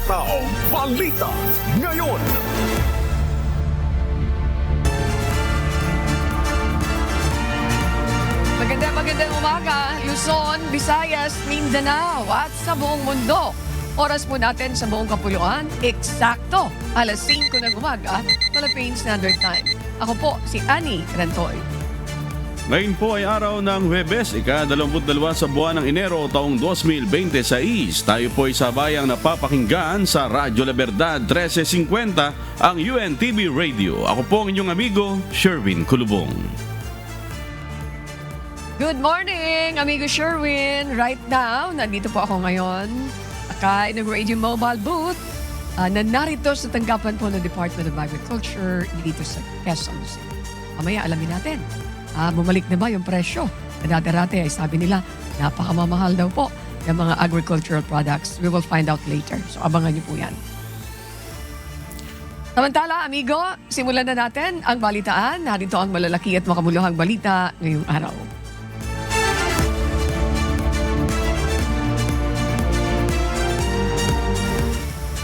Hataw Balita ngayon. Magandang umaga, Luzon, Visayas, Mindanao at sa buong mundo. Oras po natin sa buong kapuluan, eksakto, alas 5 ng umaga, Philippine Standard Time. Ako po si Annie Rantoy. Ngayon po ay araw ng Huwebes, ika-22 sa buwan ng Enero taong 2026. Tayo po ay sabayang napapakinggan sa Radyo La Verdad 1350, ang UNTV Radio. Ako po ang inyong amigo, Sherwin Kulubong. Good morning, amigo Sherwin. Right now, nandito po ako ngayon ng Radio Mobile Booth na narito sa tanggapan po ng Department of Agriculture dito sa Quezon City. Mamaya alamin natin. Bumalik na ba yung presyo? Dati ay sabi nila, napakamamahal daw po yung mga agricultural products. We will find out later. So abangan niyo po yan. Samantala, amigo, simulan na natin ang balitaan. Narito ang malalaki at makabuluhang balita ngayong araw.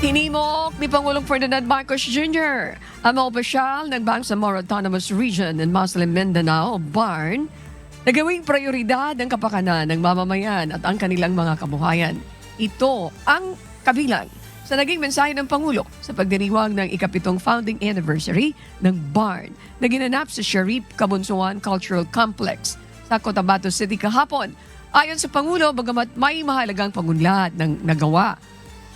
Tinimok ni Pangulong Ferdinand Marcos Jr. ang mga opisyal ng Bangsamoro Autonomous Region in Muslim Mindanao, BARN, na gawing prioridad ang kapakanan ng mamamayan at ang kanilang mga kabuhayan. Ito ang kabilang sa naging mensahe ng Pangulo sa pagdiriwang ng ika-7 founding anniversary ng BARN na ginanap sa Sharif Kabunsuan Cultural Complex sa Cotabato City kahapon. Ayon sa Pangulo, bagamat may mahalagang pagunlad ng nagawa,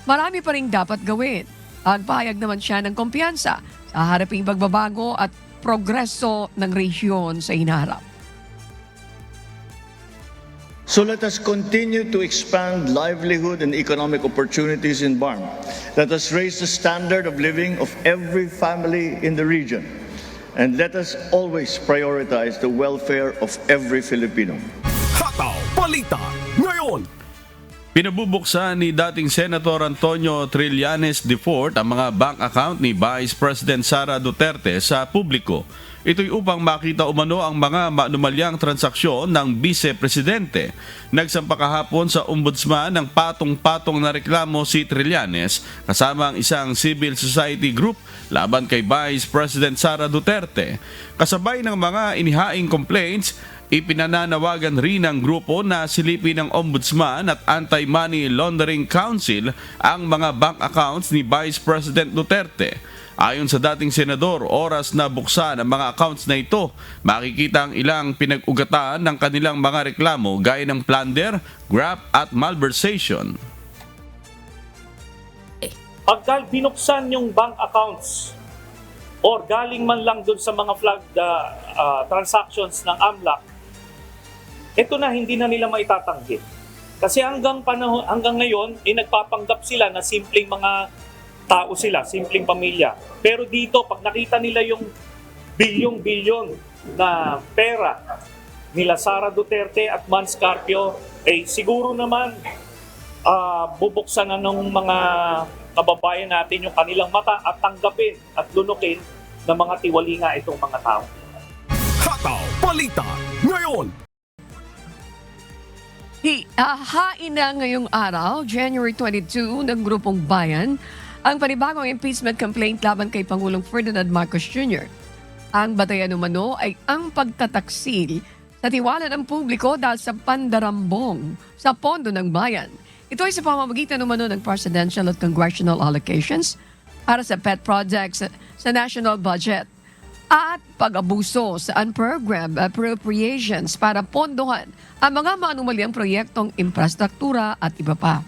marami pa rin dapat gawin. Ang pahayag naman siya ng kumpiyansa sa haraping pagbabago at progreso ng rehiyon sa hinaharap. So let us continue to expand livelihood and economic opportunities in BARM. Let us raise the standard of living of every family in the region. And let us always prioritize the welfare of every Filipino. Hataw Balita ngayon. Pinabubuksan ni dating Senator Antonio Trillanes IV ang mga bank account ni Vice President Sara Duterte sa publiko. Ito'y upang makita umano ang mga maanumalyang transaksyon ng Vice Presidente. Nagsampa kahapon sa Ombudsman ng patong-patong na reklamo si Trillanes kasama ang isang civil society group laban kay Vice President Sara Duterte. Kasabay ng mga inihaing complaints, ipinananawagan rin ng grupo na silipin ng Ombudsman at Anti-Money Laundering Council ang mga bank accounts ni Vice President Duterte. Ayon sa dating senador, oras na buksan ang mga accounts na ito, makikita ang ilang pinag-ugatan ng kanilang mga reklamo gaya ng plunder, graft at malversation. Pagka binuksan yung bank accounts or galing man lang dun sa mga flagged transactions ng AMLAC, ito na hindi na nila maitatanggi. Kasi hanggang ngayon, nagpapanggap sila na simpleng mga tao sila, simpleng pamilya. Pero dito, pag nakita nila yung bilyong-bilyon na pera nila Sara Duterte at Mans Carpio, siguro naman bubuksan na ng mga kababayan natin yung kanilang mata at tanggapin at lunukin ng mga tiwalinga itong mga tao. Hataw Balita ngayon. Hain na ngayong araw, January 22, ng Grupong Bayan, ang panibagong impeachment complaint laban kay Pangulong Ferdinand Marcos Jr. Ang batayan umano ay ang pagtataksil sa tiwala ng publiko dahil sa pandarambong sa pondo ng bayan. Ito ay sa pamamagitan umano ng presidential at congressional allocations para sa pet projects sa national budget at pag-abuso sa unprogrammed appropriations para pondohan ang mga maanumalyang proyektong infrastruktura at iba pa.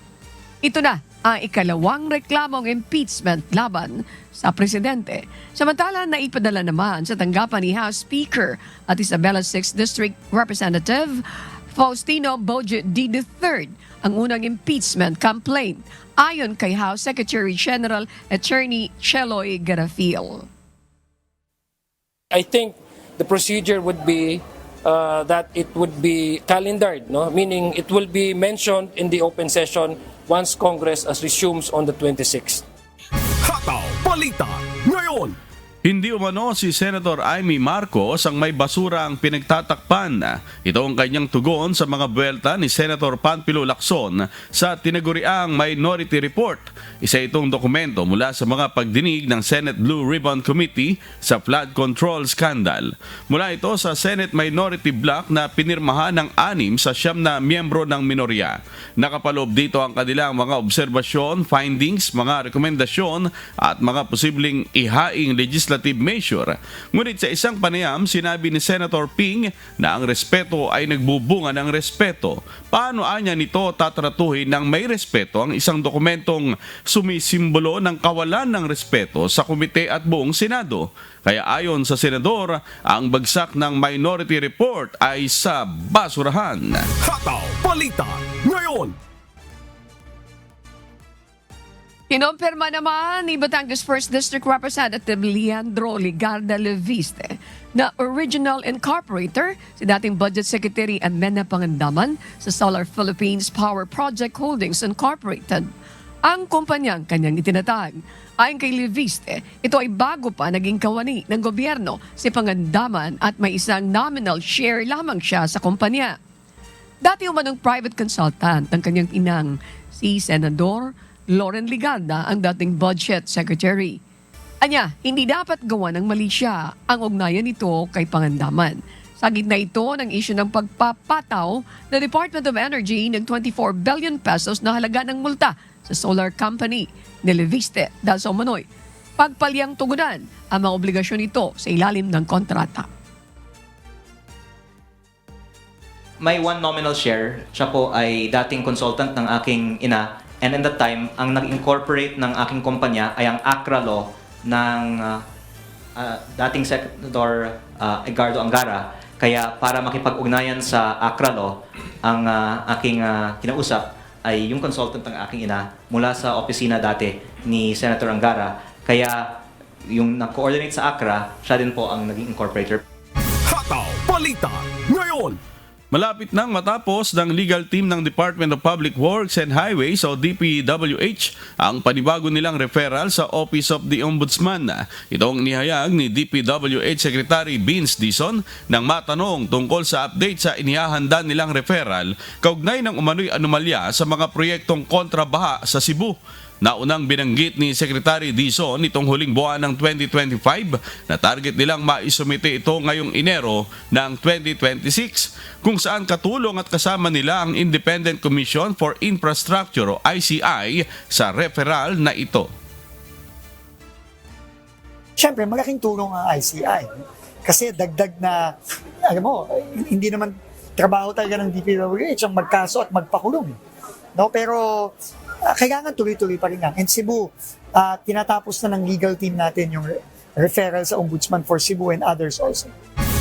Ito na ang ikalawang reklamong impeachment laban sa presidente. Samantala, naipadala naman sa tanggapan ni House Speaker at Isabela 6th District Representative Faustino Boje D. III ang unang impeachment complaint ayon kay House Secretary General Attorney Cheloy Garafil. I think the procedure would be that it would be calendared, no? Meaning it will be mentioned in the open session once Congress resumes on the 26th. Hataw Balita ngayon. Hindi umano si Senator Amy Marcos ang may basura ang pinagtatakpan. Ito ang kanyang tugon sa mga buwelta ni Senator Panfilo Lacson sa tinaguriang Minority Report. Isa itong dokumento mula sa mga pagdinig ng Senate Blue Ribbon Committee sa flood control scandal. Mula ito sa Senate Minority Block na pinirmahan ng 6 sa 9 na miyembro ng minorya. Nakapaloob dito ang kanilang mga obserbasyon, findings, mga rekomendasyon at mga posibleng ihaing legislative measure. Ngunit sa isang panayam, sinabi ni Senator Ping na ang respeto ay nagbubunga ng respeto. Paano anya nito tatratuhin ng may respeto ang isang dokumentong sumisimbolo ng kawalan ng respeto sa komite at buong Senado? Kaya ayon sa senador, ang bagsak ng Minority Report ay sa basurahan. Hataw Balita ngayon. Kinumpirma naman ni Batangas 1st District Representative Leandro Ligarda Leviste na original incorporator si dating Budget Secretary Amena Pangandaman sa Solar Philippines Power Project Holdings Incorporated. Ang kumpanyang kanyang itinatag. Ayon kay Leviste, ito ay bago pa naging kawani ng gobyerno si Pangandaman at may isang nominal share lamang siya sa kumpanya. Dati umanong private consultant ng kanyang inang si Senador Loren Ligarda ang dating Budget Secretary. Anya, hindi dapat gawa ng mali siya ang ugnayan nito kay Pangandaman. Sa gitna ito ng isyu ng pagpapataw ng Department of Energy ng 24 billion pesos na halaga ng multa sa solar company ni Leviste dahil sa umano'y pagpalyang tugunan ang mga obligasyon nito sa ilalim ng kontrata. May one nominal share. Siya po ay dating consultant ng aking ina. And in that time, ang nag-incorporate ng aking kumpanya ay ang ACRA law ng dating Senator Edgardo Angara. Kaya para makipag-ugnayan sa ACRA law, ang aking kinausap ay yung consultant ng aking ina mula sa opisina dati ni Senator Angara. Kaya yung nag-coordinate sa ACRA, siya din po ang naging incorporator. Hataw Balita ngayon. Malapit nang matapos ng legal team ng Department of Public Works and Highways o DPWH ang panibago nilang referral sa Office of the Ombudsman. Itong nihayag ni DPWH Secretary Vince Dizon nang matanong tungkol sa update sa inihahanda nilang referral kaugnay ng umano'y anomalya sa mga proyektong kontrabaha sa Cebu. Naunang binanggit ni Secretary Dizon nitong huling buwan ng 2025 na target nilang maisumite ito ngayong Enero ng 2026 kung saan katulong at kasama nila ang Independent Commission for Infrastructure o ICI sa referral na ito. Siyempre, malaking tulong ang ICI. Kasi dagdag na, alam mo, hindi naman trabaho talaga ng DPWH ang magkaso at magpakulong. No? Pero kailangan tuloy-tuloy pa rin yan. And Cebu, tinatapos na ng legal team natin yung referral sa Ombudsman for Cebu and others also.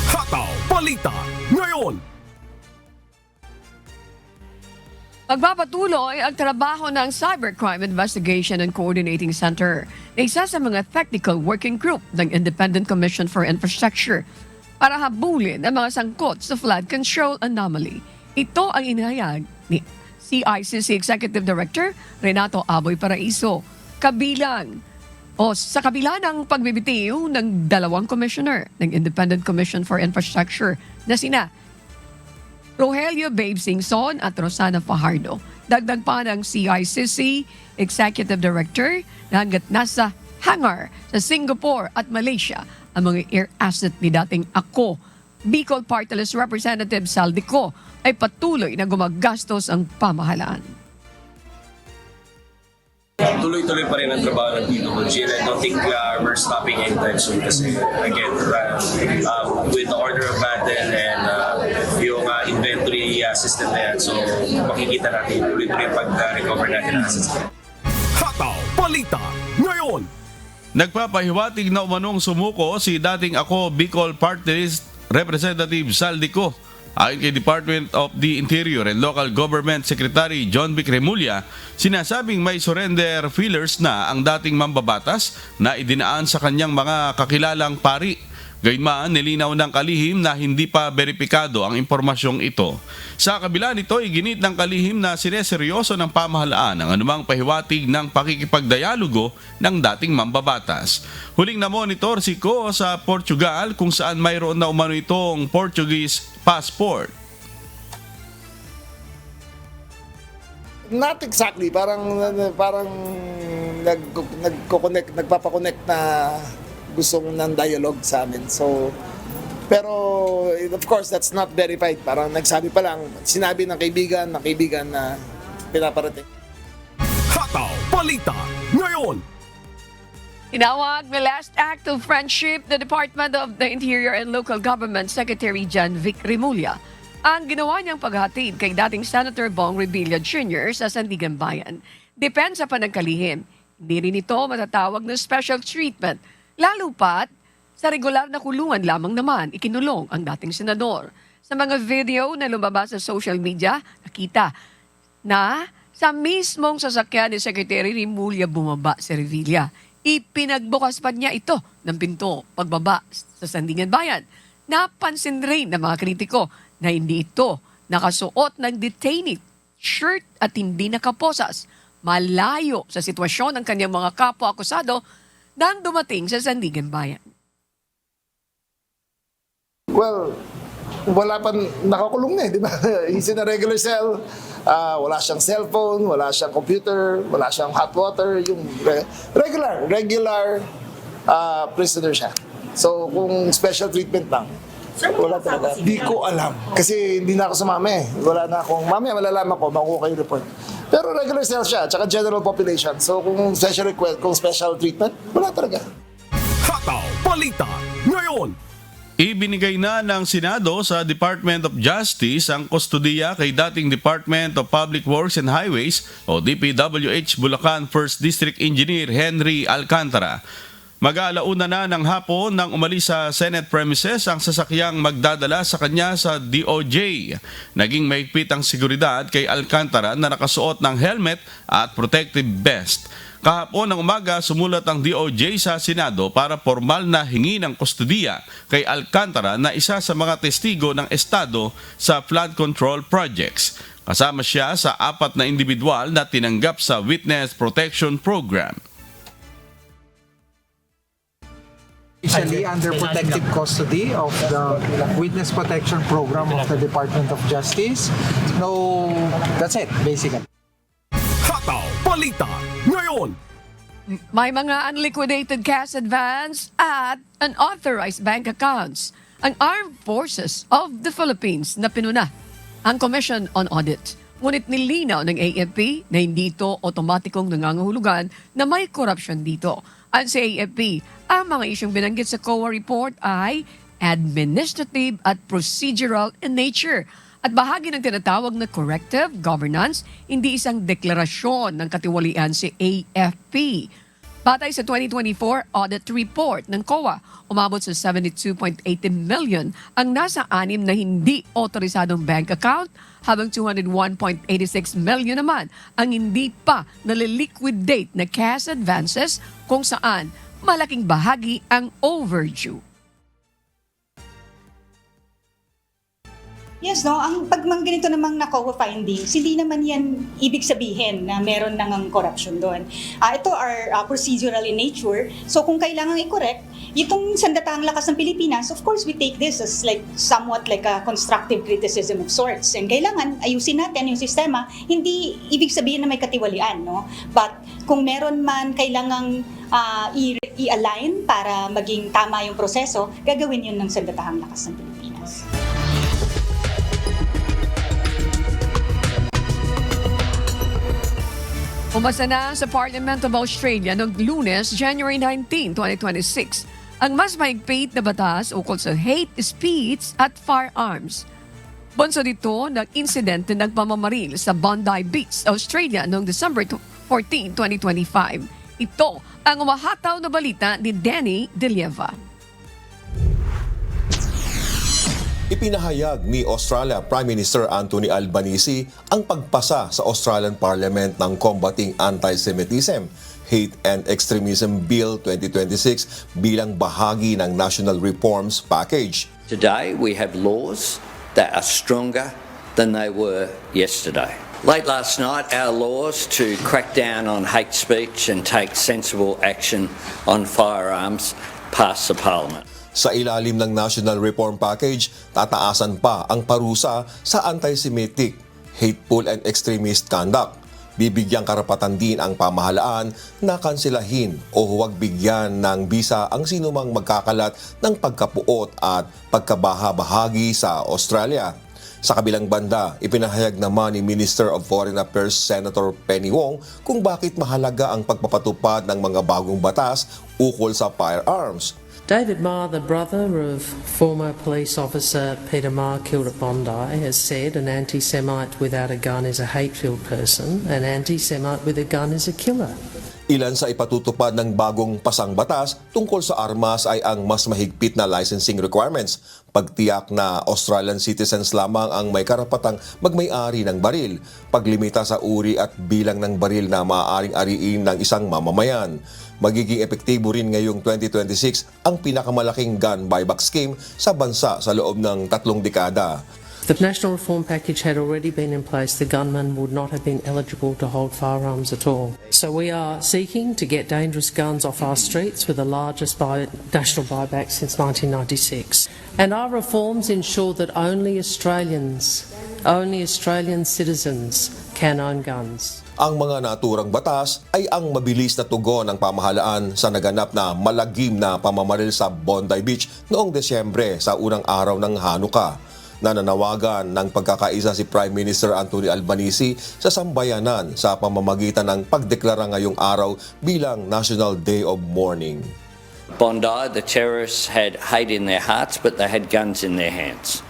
Hataw Balita ngayon. Magpapatuloy ang trabaho ng Cybercrime Investigation and Coordinating Center na isa sa mga technical working group ng Independent Commission for Infrastructure para habulin ang mga sangkot sa flood control anomaly. Ito ang inihayag ni CICC Executive Director Renato Aboy Paraiso sa kabila ng pagbibitiw ng 2 commissioner ng Independent Commission for Infrastructure na sina Rogelio Babe Singson at Rosana Fajardo. Dagdag pa ng CICC Executive Director na hanggat nasa hangar sa Singapore at Malaysia ang mga air asset ni dating ako, Bicol Party List Representative Saldico, ay patuloy na gumagastos ang pamahalaan. Tuloy-tuloy pa rin ang trabaho ng DPWH. I don't think we're stopping anytime soon kasi again, with the order of battle and yung inventory system na yan, so makikita natin tuloy-tuloy pag-recover natin ang assets. Hataw Balita ngayon. Nagpapahiwatig na umanong sumuko si dating ako Bicol Party List Representative Saldico. Ayon kay Department of the Interior and Local Government Secretary John Vic Remulla, sinasabing may surrender fillers na ang dating mambabatas na idinaan sa kanyang mga kakilalang pari. Gayunman, nilinaw ng kalihim na hindi pa beripikado ang impormasyong ito. Sa kabila nito, iginit ng kalihim na sineseryoso ng pamahalaan ang anumang pahiwatig ng pakikipagdialogo ng dating mambabatas. Huling na-monitor si Ko sa Portugal kung saan mayroon na umano itong Portuguese passport. Not exactly, parang nagpapakonect na gusto ng dialogue sa amin. So, pero of course, that's not verified. Parang nagsabi pa lang, sinabi ng kaibigan na pinaparating. Hataw Balita ngayon. Tinawag na last act of friendship the Department of the Interior and Local Government Secretary Jan Vic Remulla ang ginawa niyang paghatid kay dating Senator Bong Revilla Jr. sa Sandigan Bayan. Depensa pa ng kalihim, hindi rin ito matatawag na special treatment, lalo pat sa regular na kulungan lamang naman ikinulong ang dating senador. Sa mga video na lumabas sa social media, nakita na sa mismong sasakyan ni Secretary Remulla bumaba si Revilla. Ipinagbukas pa niya ito ng pinto pagbaba sa Sandigan Bayan. Napansin rin ng mga kritiko na hindi ito nakasuot ng detainee shirt at hindi nakaposas. Malayo sa sitwasyon ng kanyang mga kapwa-akusado nang dumating sa Sandigan Bayan. Well, wala pa, nakakulong na di ba? He's in a regular cell, wala siyang cellphone, wala siyang computer, wala siyang hot water, yung regular prisoner siya. So, kung special treatment lang, wala talaga. Di ko alam. Kasi hindi na ako sumama eh. Wala na akong, mamaya malalaman ko, makuha kayo report. Pero regular cell siya, tsaka general population. So kung special request, kung special treatment, wala talaga. Hataw Balita ngayon. Ibinigay na ng Senado sa Department of Justice ang kustodiya kay dating Department of Public Works and Highways o DPWH Bulacan 1st District Engineer Henry Alcantara. Mag-aalauna na ng hapon nang umalis sa Senate premises ang sasakyang magdadala sa kanya sa DOJ. Naging mahigpit ang seguridad kay Alcantara na nakasuot ng helmet at protective vest. Kahapon ng umaga, sumulat ang DOJ sa Senado para formal na hingi ng kustodiya kay Alcantara na isa sa mga testigo ng Estado sa flood control projects. Kasama siya sa 4 na individual na tinanggap sa Witness Protection Program. Initially under protective custody of the Witness Protection Program of the Department of Justice. No, that's it, basically. Hataw Balita ngayon. May mga unliquidated cash advance at unauthorized bank accounts ang Armed Forces of the Philippines na pinuna ang Commission on Audit. Ngunit nilinaw ng AFP na hindi ito otomatikong nangangahulugan na may korupsyon dito. Ang sa AFP, ang mga isyong binanggit sa COA report ay administrative at procedural in nature at bahagi ng tinatawag na corrective governance, hindi isang deklarasyon ng katiwalian si AFP. Batay sa 2024 audit report ng COA, umabot sa 72.80 million ang nasa 6 na hindi otorisadong bank account, habang 201.86 million naman ang hindi pa naliliquidate na cash advances kung saan malaking bahagi ang overdue. Yes, no? Ang pag mga ganito namang NACOA findings, hindi naman yan ibig sabihin na meron nang corruption doon. Ito are procedural in nature. So kung kailangan i-correct, itong sandatahang lakas ng Pilipinas, of course, we take this as like somewhat like a constructive criticism of sorts. And kailangan ayusin natin yung sistema, hindi ibig sabihin na may katiwalian, no? But kung meron man kailangang i-align para maging tama yung proseso, gagawin yun ng sandatahang lakas ng Pilipinas. Umasa na sa Parliament of Australia noong Lunes, January 19, 2026, ang mas mahigpit na batas ukol sa hate speech at firearms. Bunso dito ng insidente ng pamamaril sa Bondi Beach, Australia noong December 14, 2025. Ito ang umahataw na balita ni Danny De Lieva. Ipinahayag ni Australia Prime Minister Anthony Albanese ang pagpasa sa Australian Parliament ng Combating Anti-Semitism, Hate and Extremism Bill 2026 bilang bahagi ng National Reforms Package. Today we have laws that are stronger than they were yesterday. Late last night, our laws to crack down on hate speech and take sensible action on firearms passed the Parliament. Sa ilalim ng National Reform Package, tataasan pa ang parusa sa anti-Semitic, hateful and extremist conduct. Bibigyang karapatan din ang pamahalaan na kansilahin o huwag bigyan ng bisa ang sinumang magkakalat ng pagkapuot at pagkabaha-bahagi sa Australia. Sa kabilang banda, ipinahayag naman ni Minister of Foreign Affairs Senator Penny Wong kung bakit mahalaga ang pagpapatupad ng mga bagong batas ukol sa firearms. David Marr, the brother of former police officer Peter Marr killed at Bondi, has said an anti-Semite without a gun is a hate-filled person, an anti-Semite with a gun is a killer. Ilan sa ipatutupad ng bagong pasang batas tungkol sa armas ay ang mas mahigpit na licensing requirements, pagtiyak na Australian citizens lamang ang may karapatang magmay-ari ng baril, paglimita sa uri at bilang ng baril na maaaring ariin ng isang mamamayan. Magiging epektibo rin ngayong 2026 ang pinakamalaking gun buyback scheme sa bansa sa loob ng 3 dekada. If the National Reform Package had already been in place, the gunman would not have been eligible to hold firearms at all. So we are seeking to get dangerous guns off our streets with the largest national buyback since 1996. And our reforms ensure that only Australian citizens can own guns. Ang mga naturang batas ay ang mabilis na tugon ng pamahalaan sa naganap na malagim na pamamaril sa Bondi Beach noong Desyembre sa unang araw ng Hanukkah. Nananawagan ng pagkakaisa si Prime Minister Anthony Albanese sa sambayanan sa pamamagitan ng pagdeklara ngayong araw bilang National Day of Mourning. Bondi, the terrorists had hate in their hearts, but they had guns in their hands.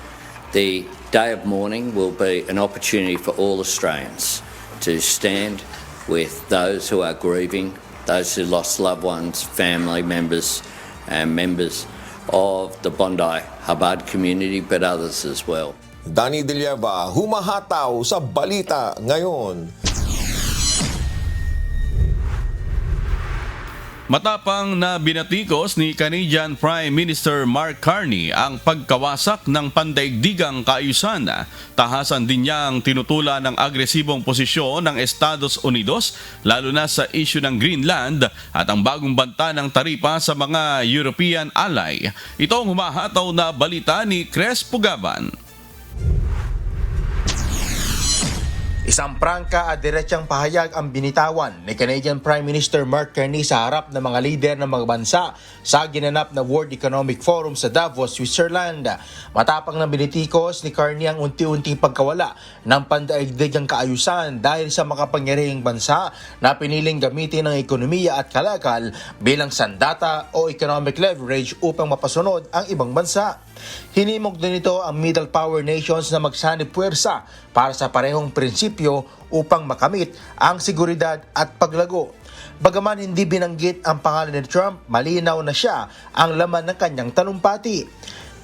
The Day of Mourning will be an opportunity for all Australians to stand with those who are grieving, those who lost loved ones, family members, and members of the Bondi Chabad community, but others as well. Danny De Lieva, humahataw sa balita ngayon. Matapang na binatikos ni Canadian Prime Minister Mark Carney ang pagkawasak ng pandaigdigang kaayusan. Tahasan din niyang tinutula ng agresibong posisyon ng Estados Unidos lalo na sa issue ng Greenland at ang bagong banta ng taripa sa mga European ally. Ito ang humahataw na balita ni Cres Pugaban. Isang prangka at diretsang pahayag ang binitawan ni Canadian Prime Minister Mark Carney sa harap ng mga lider ng mga bansa sa ginanap na World Economic Forum sa Davos, Switzerland. Matapang na binitikos ni Carney ang unti-unting pagkawala ng pandaigdigang kaayusan dahil sa makapangyarihang bansa na piniling gamitin ng ekonomiya at kalakal bilang sandata o economic leverage upang mapasunod ang ibang bansa. Hinimok din ito ang middle power nations na magsanib puwersa para sa parehong prinsipyo upang makamit ang seguridad at paglago. Bagaman hindi binanggit ang pangalan ni Trump, malinaw na siya ang laman ng kanyang talumpati.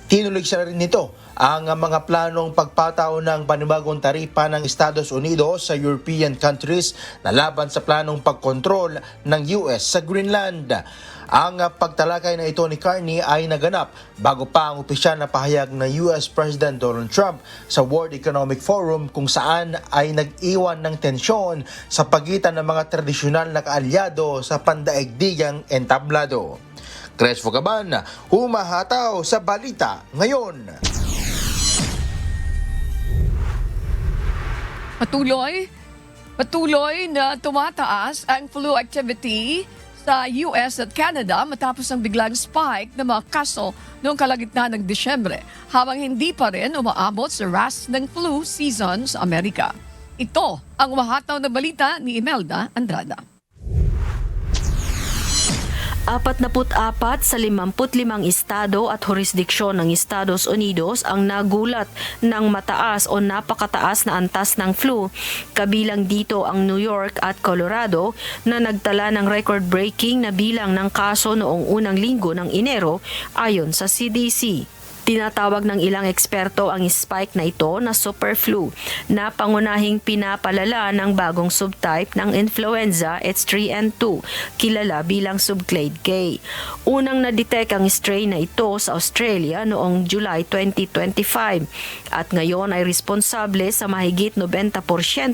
Tinuloy siya rin nito ang mga planong pagpataw ng panibagong taripa ng Estados Unidos sa European countries na laban sa planong pagkontrol ng US sa Greenland. Ang pagtalakay na ito ni Carney ay naganap bago pa ang opisyal na pahayag ng US President Donald Trump sa World Economic Forum kung saan ay nag-iwan ng tensyon sa pagitan ng mga tradisyonal na kaalyado sa pandaigdigang entablado. Cres Pugaban, humahataw sa balita ngayon. Patuloy na tumataas ang flu activity sa US at Canada matapos ang biglang spike ng mga kaso noong kalagitnaan ng Disyembre, habang hindi pa rin umaabot sa ras ng flu season sa Amerika. Ito ang umahataw na balita ni Imelda Andrada. 44 sa 55 estado at jurisdiksyon ng Estados Unidos ang nagulat ng mataas o napakataas na antas ng flu. Kabilang dito ang New York at Colorado na nagtala ng record-breaking na bilang ng kaso noong unang linggo ng Enero ayon sa CDC. Tinatawag ng ilang eksperto ang spike na ito na superflu na pangunahing pinapalala ng bagong subtype ng influenza H3N2, kilala bilang subclade K. Unang na-detect ang strain na ito sa Australia noong July 2025 at ngayon ay responsable sa mahigit 90%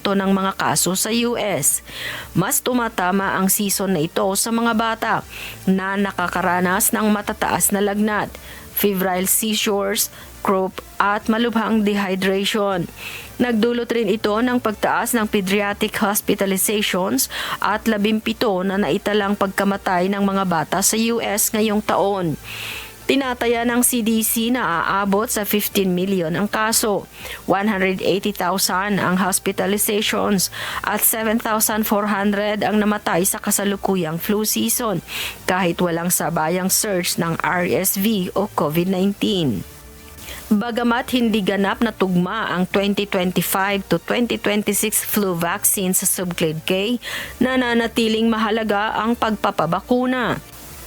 ng mga kaso sa US. Mas tumatama ang season na ito sa mga bata na nakakaranas ng matataas na lagnat, febrile seizures, croup at malubhang dehydration. Nagdulot rin ito ng pagtaas ng pediatric hospitalizations at 17 na naitalang pagkamatay ng mga bata sa US ngayong taon. Tinataya ng CDC na aabot sa 15 million ang kaso, 180,000 ang hospitalizations at 7,400 ang namatay sa kasalukuyang flu season kahit walang sabayang surge ng RSV o COVID-19. Bagamat hindi ganap na tugma ang 2025 to 2026 flu vaccine sa subclade K, nananatiling mahalaga ang pagpapabakuna.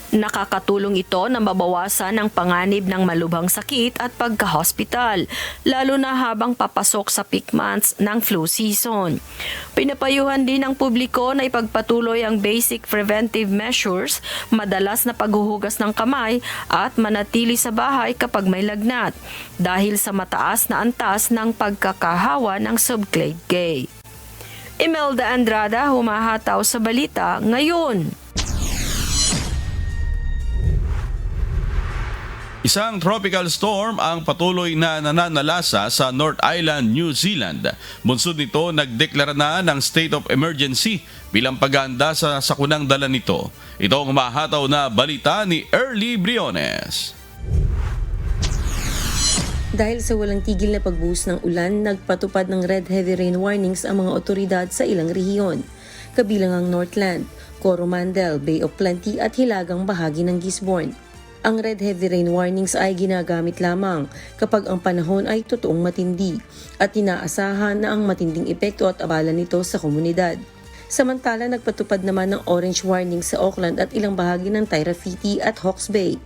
Nakakatulong ito na mabawasan ang panganib ng malubhang sakit at pagka-hospital, lalo na habang papasok sa peak months ng flu season. Pinapayuhan din ng publiko na ipagpatuloy ang basic preventive measures, madalas na paghuhugas ng kamay at manatili sa bahay kapag may lagnat, dahil sa mataas na antas ng pagkakahawa ng subclade K. Imelda Andrada, humahataw sa balita ngayon. Isang tropical storm ang patuloy na nananalasa sa North Island, New Zealand. Bunsod nito, nagdeklara na ng state of emergency bilang paghahanda sa sakunang dala nito. Ito ang mahataw na balita ni Early Briones. Dahil sa walang tigil na pagbuhos ng ulan, nagpatupad ng red heavy rain warnings ang mga otoridad sa ilang rehiyon, kabilang ang Northland, Coromandel, Bay of Plenty at hilagang bahagi ng Gisborne. Ang red heavy rain warnings ay ginagamit lamang kapag ang panahon ay totoong matindi at inaasahan na ang matinding epekto at abala nito sa komunidad. Samantala, nagpatupad naman ng orange warning sa Auckland at ilang bahagi ng Tairafiti at Hawke's Bay,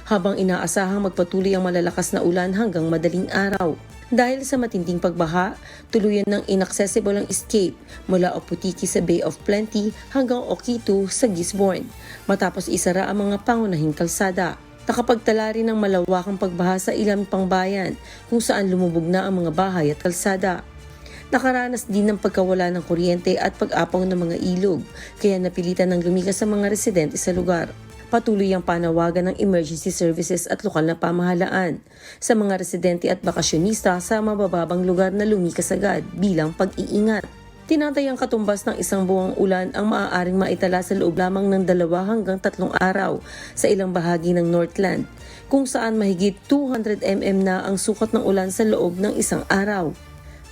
habang inaasahang magpatuloy ang malalakas na ulan hanggang madaling araw. Dahil sa matinding pagbaha, tuluyan ng inaccessible ang escape mula Opotiki sa Bay of Plenty hanggang Okitu sa Gisborne, matapos isara ang mga pangunahing kalsada. Nakapagtala rin ng malawakang pagbaha sa ilang pangbayan kung saan lumubog na ang mga bahay at kalsada. Nakaranas din ng pagkawala ng kuryente at pag-apaw ng mga ilog, kaya napilitan ng lumikas sa mga residente sa lugar. Patuloy ang panawagan ng emergency services at lokal na pamahalaan sa mga residente at bakasyonista sa mabababang lugar na lumikas agad bilang pag-iingat. Tinatayang katumbas ng isang buwang ulan ang maaaring maitala sa loob lamang ng 2 hanggang 3 araw sa ilang bahagi ng Northland, kung saan mahigit 200 mm na ang sukat ng ulan sa loob ng isang araw.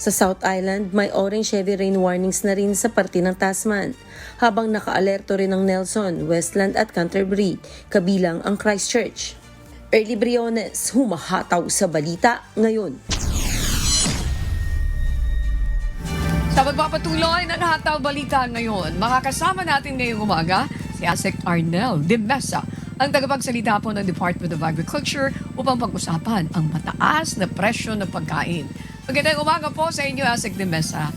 Sa South Island, may orange heavy rain warnings na rin sa parte ng Tasman, habang naka-alerto rin ng Nelson, Westland at Canterbury, kabilang ang Christchurch. Early Briones, humahataw sa balita ngayon. Sa magpapatuloy ng Hataw Balita ngayon, makakasama natin ngayong umaga si Asek Arnel de Mesa, ang tagapagsalita po ng Department of Agriculture upang pag-usapan ang mataas na presyo ng pagkain. Magandang umaga po sa inyo, Asek de Mesa.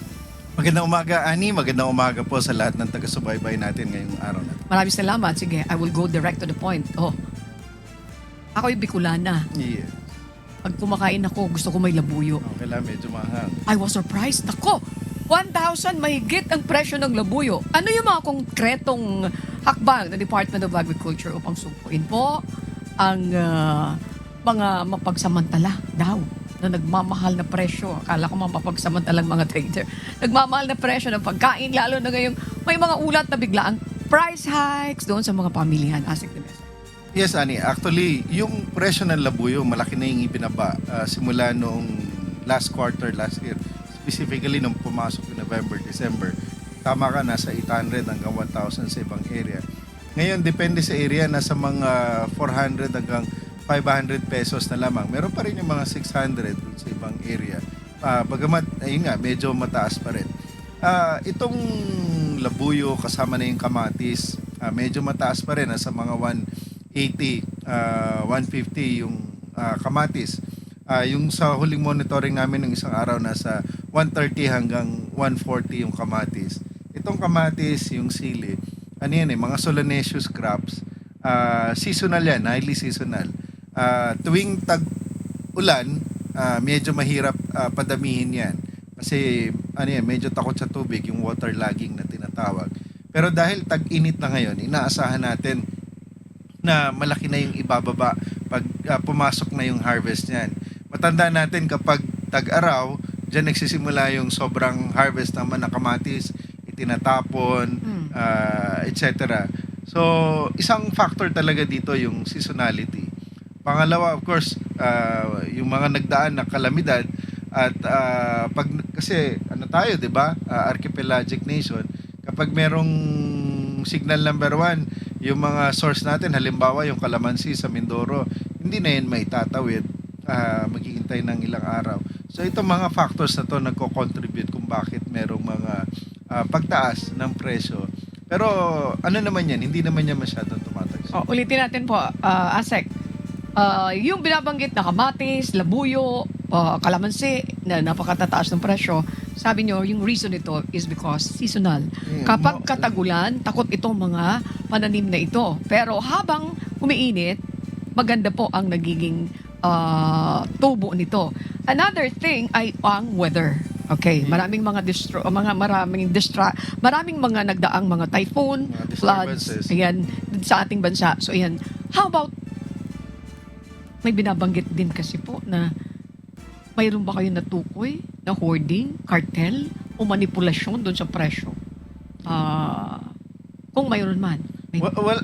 Magandang umaga, Ani. Magandang umaga po sa lahat ng taga-subaybay natin ngayong araw na ito. Maraming salamat. Sige, I will go direct to the point. Ako'y Bicolana. Yeah. Pag kumakain ako, gusto ko may labuyo. Kailangan medyo mahal. I was surprised. Ako, 1,000 mahigit ang presyo ng labuyo. Ano yung mga konkretong hakbang ng Department of Agriculture upang sumpuin po ang mga mapagsamantala daw na nagmamahal na presyo? Akala ko mapagsamantalang mga trader. Nagmamahal na presyo ng pagkain, lalo na ngayong may mga ulat na biglaan price hikes doon sa mga pamilyan. Asik de Mesa. Yes, Ani. Actually, yung presyo ng labuyo, malaki na yung ibinaba simula noong last quarter last year. Specifically, nung pumasok yung November, December. Tama ka, nasa 800 hanggang 1,000 sa ibang area. Ngayon, depende sa area, nasa mga 400 hanggang 500 pesos na lamang. Meron pa rin yung mga 600 sa ibang area. Bagamat, ayun nga, medyo mataas pa rin. Itong labuyo, kasama na yung kamatis, medyo mataas pa rin. Nasa mga 180, 150 yung kamatis. Yung sa huling monitoring namin ng isang araw, nasa 130 hanggang 140 yung kamatis. Itong kamatis, yung sili, mga solanaceous crops, seasonal yan, highly seasonal. Tuwing tag-ulan, medyo mahirap padamihin yan. Kasi medyo takot sa tubig, yung waterlogging na tinatawag. Pero dahil tag-init na ngayon, inaasahan natin na malaki na yung ibababa pag pumasok na yung harvest niyan. Matandaan natin kapag tag-araw, dyan nagsisimula yung sobrang harvest naman na kamatis, itinatapon, etc. So, isang factor talaga dito yung seasonality. Pangalawa, of course, yung mga nagdaan na kalamidad at kasi tayo, 'di ba? Archipelagic nation. Kapag merong signal number 1, yung mga source natin, halimbawa yung kalamansi sa Mindoro, hindi na yan maitatawid. Maghihintay ng ilang araw. So itong mga factors na to nagko-contribute kung bakit merong mga pagtaas ng presyo. Pero naman yan, hindi naman yan masyadong tumataas. Ulitin natin po, Asek. Yung binabanggit na kamatis, labuyo, kalamansi na napakatataas ng presyo, sabi nyo, yung reason nito is because seasonal. Kapag katagulan, takot itong mga pananim na ito. Pero habang umiinit, maganda po ang nagiging tubo nito. Another thing ay ang weather. Okay, maraming mga nagdaang mga typhoon, floods, ayan, sa ating bansa. So ayan, how about may binabanggit din kasi po na mayroon ba kayo natukoy na hoarding, cartel, o manipulasyon doon sa presyo? Kung mayroon man.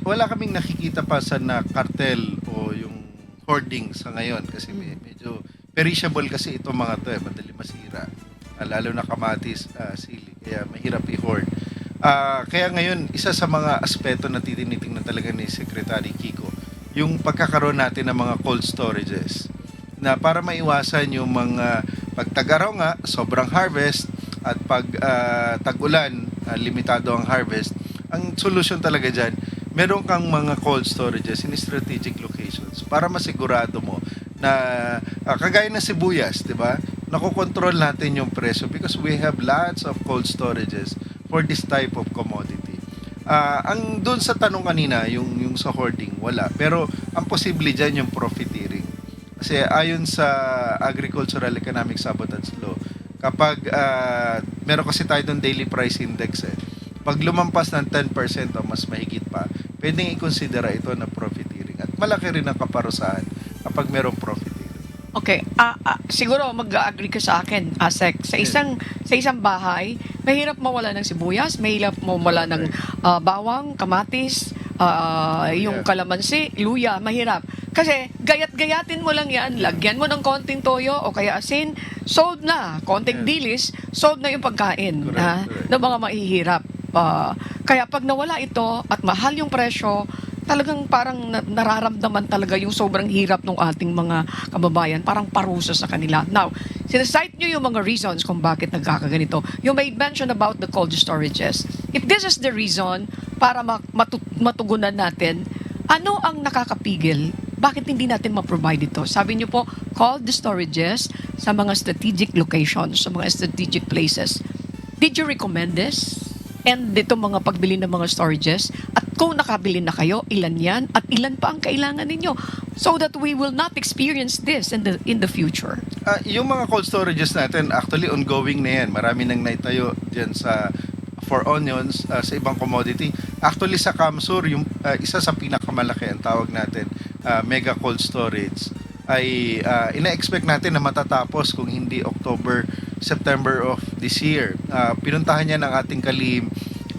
Wala kaming nakikita pa sa na cartel o yung hoarding sa ngayon kasi medyo perishable kasi itong mga to, madali masira. Lalo na kamatis, sili, kaya mahirap i-hoard. Kaya ngayon, isa sa mga aspeto na tinitingnan talaga ni Secretary Kiko, yung pagkakaroon natin ng mga cold storages na para maiwasan yung mga pagtag-araw nga, sobrang harvest, at pag tag-ulan, limitado ang harvest. Ang solusyon talaga dyan, meron kang mga cold storages in strategic locations para masigurado mo na kagaya ng sibuyas, di ba? Nakokontrol natin yung presyo because we have lots of cold storages for this type of commodity. Ang doon sa tanong kanina, yung sa hoarding, wala. Pero ang posible dyan yung profiteering. Kasi ayon sa Agricultural Economic Sabotage Law, kapag meron kasi tayo doon daily price index pag lumampas ng 10% o mas mahigit pa, pwedeng i-considera ito na profiteering. At malaki rin ang kaparusahan kapag merong profiteering. Okay, siguro mag-agree ka sa akin, Asek. Sa isang bahay, mahirap mawala ng sibuyas, mahirap mawala ng bawang, kamatis, yung kalamansi, luya, mahirap. Kasi gayat-gayatin mo lang yan, lagyan mo ng konting toyo o kaya asin, sold na, konting dilis, sold na yung pagkain ng mga mahihirap. Kaya pag nawala ito at mahal yung presyo, talagang parang nararamdaman talaga yung sobrang hirap ng ating mga kababayan, parang parusa sa kanila. Now, sinasite nyo yung mga reasons kung bakit nagkakaganito. You made mention about the cold storages. If this is the reason para matugunan natin, ano ang nakakapigil? Bakit hindi natin ma-provide ito? Sabi nyo po, cold storages sa mga strategic locations, sa mga strategic places. Did you recommend this? And dito mga pagbili ng mga storages, at kung nakabili na kayo, ilan yan at ilan pa ang kailangan ninyo so that we will not experience this in the future. Yung mga cold storages natin, actually ongoing na yan. Marami nang naitayo dyan for onions, sa ibang commodity. Actually sa Kamsur, yung isa sa pinakamalaki ang tawag natin, mega cold storage, ay ina-expect natin na matatapos kung hindi September of this year. Pinuntahan niya ng ating kalihim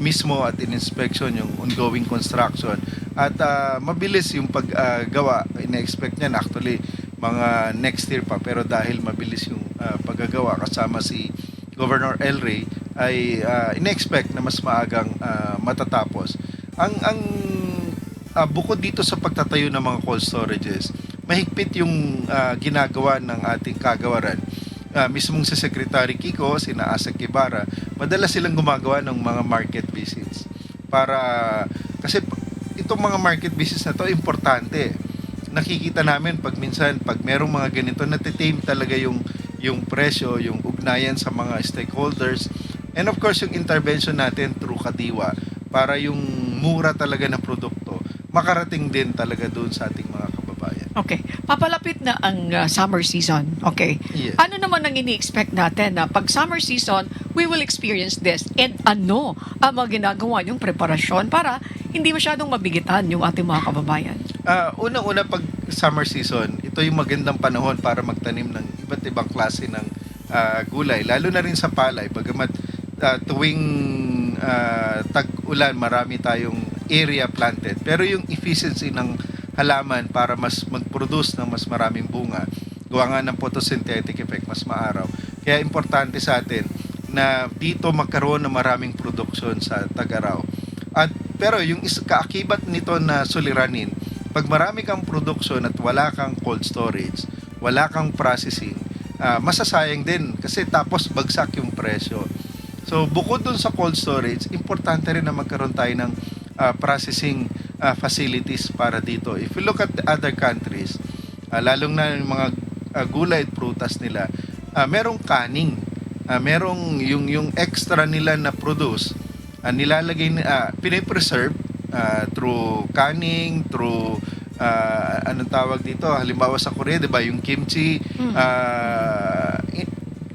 mismo at in-inspection yung ongoing construction. At mabilis yung paggawa. Ina-expect niya na actually mga next year pa. Pero dahil mabilis yung paggagawa kasama si Governor El Rey, ay ina-expect na mas maagang matatapos. Ang bukod dito sa pagtatayo ng mga cold storages, mahigpit yung ginagawa ng ating kagawaran. Mismong si Secretary Kiko, sina Asek Ibarra, madalas silang gumagawa ng mga market visits. Kasi itong mga market visits na to importante. nakikita namin pag minsan, pag merong mga ganito, natitame talaga yung presyo, yung ugnayan sa mga stakeholders. And of course, yung intervention natin through Kadiwa para yung mura talaga na produkto makarating din talaga doon sa ating mga kababayan. Okay. Papalapit na ang summer season. Okay. Yes. Ano naman ang ini-expect natin na pag summer season, we will experience this? And ano ang mga ginagawa yung preparasyon para hindi masyadong mabigitan yung ating mga kababayan? Unang-una pag summer season, ito yung magandang panahon para magtanim ng iba't ibang klase ng gulay. Lalo na rin sa palay. Bagamat tuwing tag-ulan, marami tayong area planted. Pero yung efficiency ng halaman para mas mag-produce ng mas maraming bunga, gawa nga ng photosynthetic effect, mas maaraw. Kaya importante sa atin na dito magkaroon ng maraming produksyon sa tag-araw. Pero yung kaakibat nito na suliranin, pag marami kang produksyon at wala kang cold storage, wala kang processing, masasayang din kasi tapos bagsak yung presyo. So bukod dun sa cold storage, importante rin na magkaroon tayo ng processing facilities para dito. If you look at the other countries, lalong na yung mga gulay at prutas nila, merong canning, merong yung extra nila na produce, nilalagay, pinipreserve through canning, through anong tawag dito, halimbawa sa Korea, 'di ba, yung kimchi,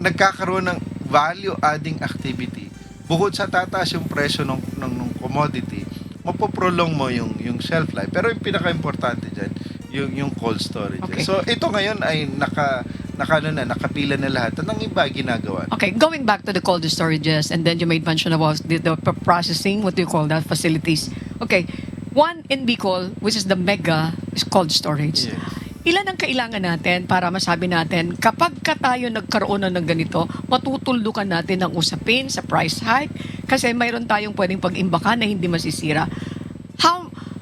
nagkakaroon ng value adding activity. Bukod sa tataas yung presyo ng commodity, mapoprolong mo yung shelf life. Pero yung pinaka-importante dyan, yung cold storage. Okay. So ito ngayon ay nakapila na lahat. At ang iba ginagawa. Okay, going back to the cold storages, and then you made mention about the processing, what do you call that, facilities. Okay, one in Bicol, which is the mega cold storage. Yes. Ilan ang kailangan natin para masabi natin kapag tayo nagkaroon na ng ganito, matutuldukan natin ang usapin sa price hike kasi mayroon tayong pwedeng pag-imbakan na hindi masisira.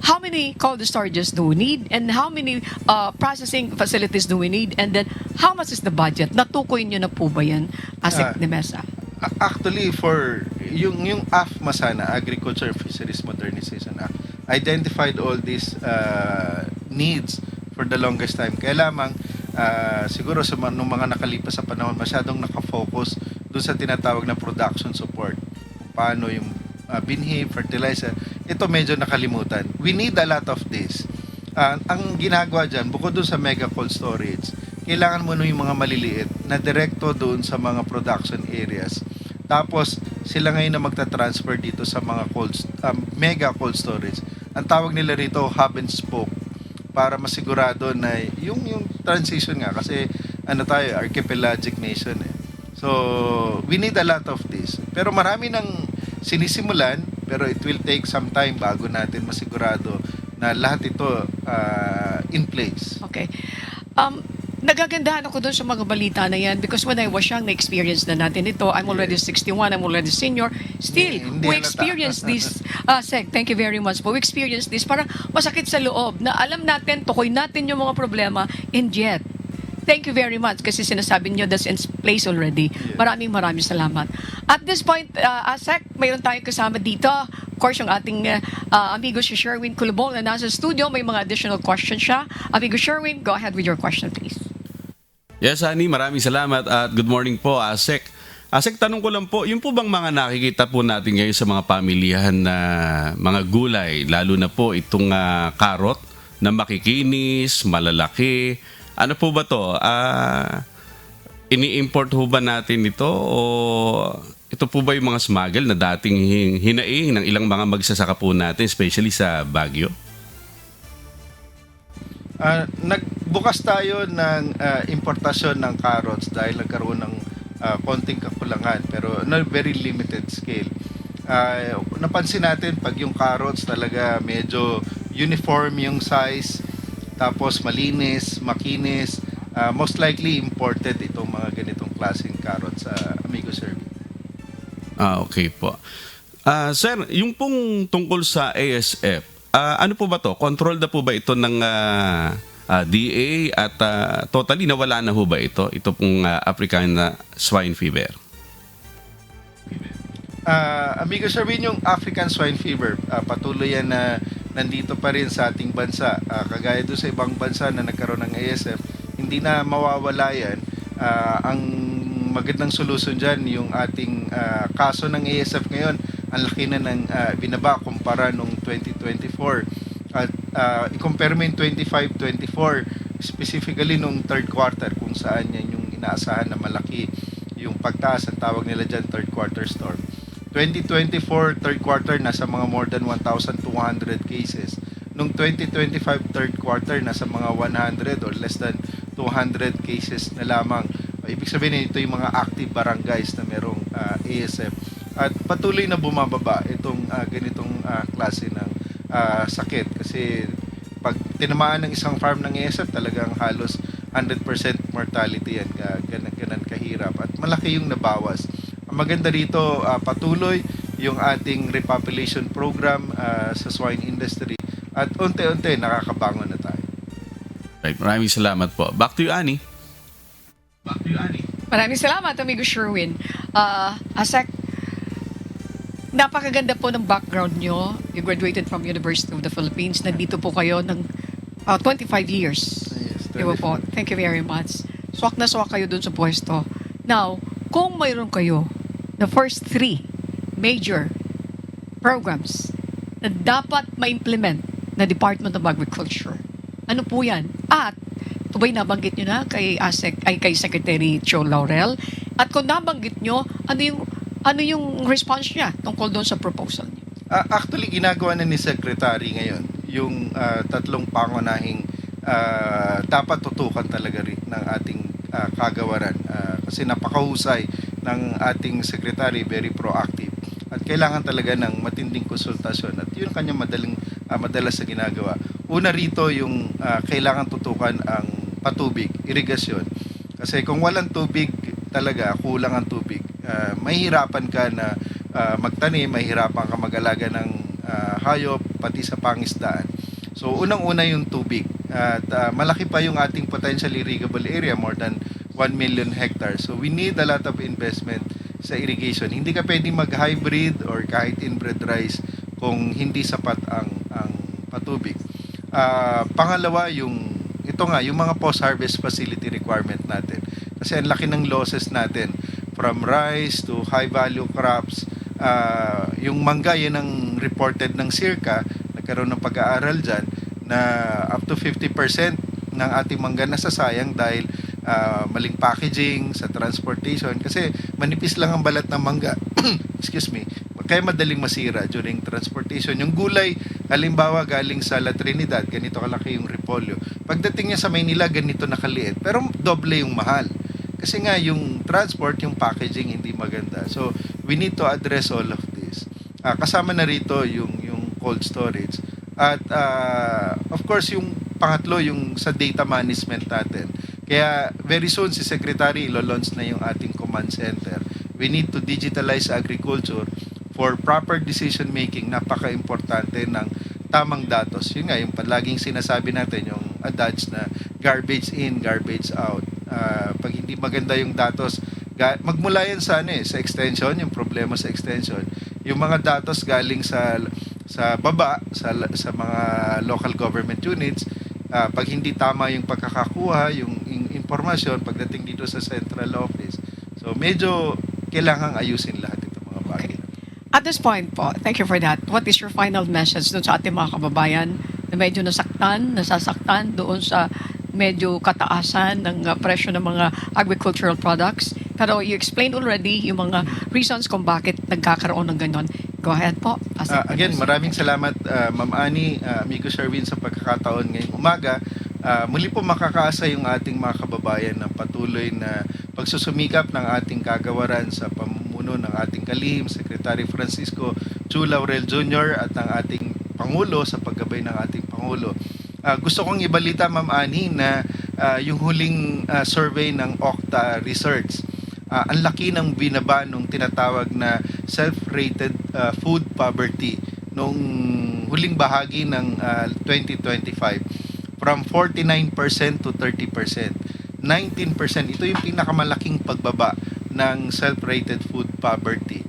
How many cold storages do we need and how many processing facilities do we need and then how much is the budget? Natukoy nyo na po ba yan, Asik de Mesa? Actually, for yung AFMA sana, Agriculture Fisheries Modernization Act, identified all these needs for the longest time. Kaya lamang, siguro sa nung mga nakalipas sa panahon, masyadong nakafocus doon sa tinatawag na production support. Paano yung binhi, fertilizer, ito medyo nakalimutan. We need a lot of this. Ang ginagawa dyan, bukod doon sa mega cold storage, kailangan mo yung mga maliliit na direkto doon sa mga production areas. Tapos, sila ngayon na magta-transfer dito sa mga mega cold storage. Ang tawag nila rito, hub and spoke, para masigurado na yung transition nga kasi tayo, archipelagic nation eh. So, we need a lot of this. Pero marami nang sinisimulan, pero it will take some time bago natin masigurado na lahat ito in place. Okay. Nagagandahan ako doon sa mga balita na yan because when I was young, na-experience na natin ito. I'm already 61, I'm already senior. Still, we experience this. Sec, thank you very much po. We experience this. Parang masakit sa loob na alam natin, tukoy natin yung mga problema and yet, thank you very much kasi sinasabi nyo that's in place already. Maraming salamat. At this point, Sec, mayroon tayong kasama dito. Of course, yung ating amigo si Sherwin Culubong na nasa studio. May mga additional questions siya. Amigo Sherwin, go ahead with your question, please. Yes, Ani, maraming salamat at good morning po, Asek. Asek, tanong ko lang po, yung po bang mga nakikita po natin ngayon sa mga pamilihan na mga gulay, lalo na po itong karot na makikinis, malalaki, ano po ba to? Ini-import ho ba natin ito o ito po ba yung mga smuggle na dating hinaing ng ilang mga magsasaka po natin, especially sa Baguio? Nagbukas tayo ng importasyon ng carrots dahil nagkaroon ng konting kakulangan pero no, very limited scale. Napansin natin pag yung carrots talaga medyo uniform yung size, tapos malinis, makinis, most likely imported itong mga ganitong klaseng carrots, amigo sir. Okay po. Sir, yung pong tungkol sa ASF, ano po ba to? Control na po ba ito ng DA at totally nawala na ho ba ito? Ito pong African swine fever? Amigo Sherwin, yung African swine fever, patuloy yan na nandito pa rin sa ating bansa. Kagaya doon sa ibang bansa na nagkaroon ng ASF, hindi na mawawala yan. Ang magandang solusyon dyan, yung ating kaso ng ASF ngayon, ang laki na ng binaba kumpara nung 2024. At i-compare mo yung 25-24, specifically nung third quarter, kung saan yan yung inaasahan na malaki yung pagtaas, ang tawag nila dyan third quarter storm. 2024 third quarter nasa mga more than 1,200 cases. Nung 2025 third quarter nasa mga 100 or less than 200 cases na lamang. Ibig sabihin ito yung mga active barangays na merong ASF. At patuloy na bumababa itong ganitong klase ng sakit. Kasi pag tinamaan ng isang farm ng ASF, talagang halos 100% mortality yan. Ganun kahirap. At malaki yung nabawas. Ang maganda rito, patuloy yung ating repopulation program sa swine industry at unti-unti nakakabangon na tayo. Right, maraming salamat po. Back to you, Annie. Maraming salamat, amigo Sherwin. Asek, napakaganda po ng background nyo. You graduated from University of the Philippines. Nandito po kayo ng 25 years. Yes, Diba po? Thank you very much. Swak na swak kayo dun sa pwesto. Now, kung mayroon kayo the first 3 major programs na dapat ma-implement na Department of Agriculture, ano po yan? At ito ba'y nabanggit nyo na kay kay Secretary Cho Laurel? At kung nabanggit nyo, ano yung response niya tungkol doon sa proposal niyo? Actually, ginagawa na ni Secretary ngayon yung tatlong pangunahing dapat tutukan talaga rin ng ating kagawaran. Kasi napakahusay ng ating Secretary, very proactive. At kailangan talaga ng matinding konsultasyon. At yun kanya madalas na ginagawa. Una rito yung kailangan tutukan ang patubig, irigasyon. Kasi kung walang tubig talaga, kulang ang tubig, mahihirapan ka na magtanim, mahihirapan ka mag-alaga ng hayop, pati sa pangisdaan. So unang-una yung tubig. At malaki pa yung ating potential irrigable area, more than 1 million hectares. So we need a lot of investment sa irrigation. Hindi ka pwedeng mag-hybrid or kahit inbred rice kung hindi sapat ang patubig. Pangalawa, yung mga post-harvest facility requirement natin. Kasi ang laki ng losses natin from rice to high-value crops. Yung mangga, yan ang reported ng SIRCA, nagkaroon ng pag-aaral dyan, na up to 50% ng ating mangga nasasayang dahil maling packaging, sa transportation. Kasi manipis lang ang balat ng mangga. Excuse me. Kaya madaling masira during transportation. Yung gulay, halimbawa galing sa La Trinidad, ganito kalaki yung repolyo. Pagdating niya sa Maynila, ganito nakaliit. Pero doble yung mahal. Kasi nga yung transport, yung packaging hindi maganda. So we need to address all of this. Kasama na rito yung cold storage. At of course yung pangatlo, yung sa data management natin. Kaya very soon si Secretary ilo-launch na yung ating command center. We need to digitalize agriculture for proper decision making. Napaka-importante ng tamang datos. Yun nga, yung palaging sinasabi natin, yung adage na garbage in, garbage out. Pag hindi maganda yung datos, magmula yan sa extension, yung problema sa extension. Yung mga datos galing sa baba, sa mga local government units, pag hindi tama yung pagkakakuha, yung informasyon pagdating dito sa central office. So medyo kailangang ayusin lahat itong mga bagay. At this point po, thank you for that. What is your final message doon sa ating mga kababayan na medyo nasasaktan doon sa medyo kataasan ng presyo ng mga agricultural products? Pero you explained already yung mga reasons kung bakit nagkakaroon ng ganon. Go ahead po. Again, maraming salamat Ma'am Annie, amigo Sherwin sa pagkakataon ngayong umaga. Muli po makakaasa yung ating mga kababayan ng patuloy na pagsusumikap ng ating kagawaran sa pamumuno ng ating kalihim, Secretary Francisco Chu Laurel Jr. at ng ating Pangulo sa paggabay ng ating Pangulo. Gusto kong ibalita, Ma'am Annie, na yung huling survey ng Octa Research, ang laki ng binaba nung tinatawag na self-rated food poverty nung huling bahagi ng 2025 from 49% to 30%. 19%, ito yung pinakamalaking pagbaba ng self-rated food poverty.